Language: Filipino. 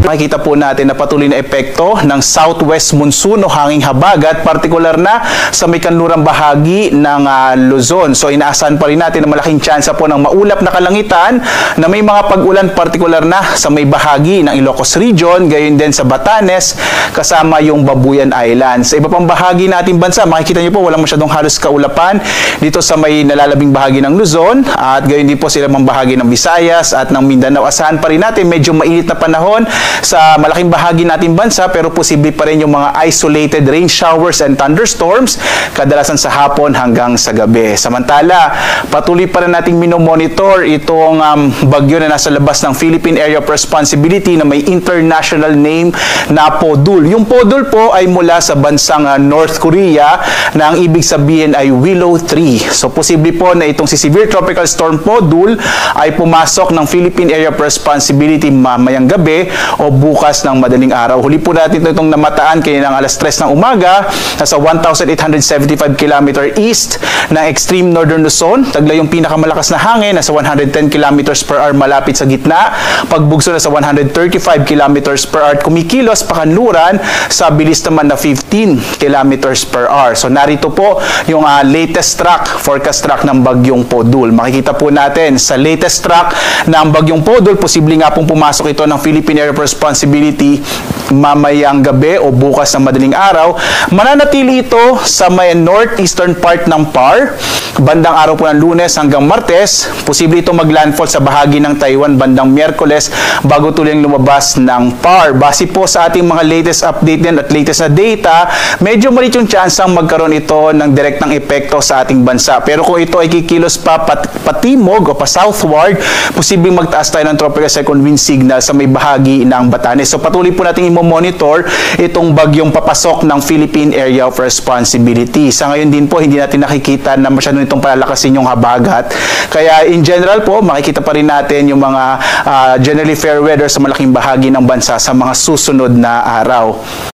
makikita po natin na patuloy na epekto ng southwest monsoon o hanging habagat, partikular na sa may kanlurang bahagi ng Luzon. So inaasahan pa rin natin na malaking tsansa po ng maulap na kalangitan na may mga pag-ulan, partikular na sa may bahagi ng Ilocos Region, gayon din sa Batanes, kasama yung Babuyan Island. Sa iba pang bahagi nating bansa, makikita niyo po walang masyadong halos kaulapan dito sa may nalalabing bahagi ng Luzon at gayon din po sila mga bahagi ng Visayas at ng Mindanao. Asahan pa rin natin medyo mainit na panahon sa malaking bahagi nating bansa, pero posible pa rin yung mga isolated rain showers and thunderstorms kadalasan sa hapon hanggang sa gabi. Samantala, patuloy pa rin nating minomonitor itong bagyo na nasa labas ng Philippine Area of Responsibility na may international name na Podul. Yung Podul po ay mula sa bansang North Korea na ang ibig sabihin ay Willow Tree. So posible po na itong si Severe Tropical Storm Podul ay pumasok ng Philippine Area of Responsibility mamayang gabi o bukas ng madaling araw. Huli po natin itong namataan kaninang alas 3 ng umaga, nasa 1,875 km east ng extreme northern Luzon. Taglay yung pinakamalakas na hangin, nasa 110 km per hour malapit sa gitna. Pagbugso na sa 135 km per hour. Kumikilos pakanluran sa bilis naman na 15 km per hour. So narito po yung latest forecast track ng bagyong Podul. Makikita po natin sa latest track ng bagyong Podul, posible nga pong pumasok ito ng Philippine Area of Responsibility mamayang gabi o bukas ng madaling araw. Mananatili ito sa may northeastern part ng PAR bandang araw po ng Lunes hanggang Martes. Posible ito maglandfall sa bahagi ng Taiwan bandang Miyerkules bago tuluyang lumabas ng PAR. Base po sa ating mga latest update din at latest na data, medyo maliit yung chance ang magkaroon ito ng direktang epekto sa ating bansa. Pero kung ito ay kikilos pa patimog o pa southward, posibleng magtaas tayo ng tropical cyclone wind signal sa may bahagi ng Batanes. So patuloy po natin i-monitor itong bagyong papasok ng Philippine Area of Responsibility. Sa ngayon din po, hindi natin nakikita na masyado itong palalakasin yung habagat. Kaya in general po, makikita pa rin natin yung mga generally fair weather sa malaking bahagi ng bansa sa mga susunod na araw.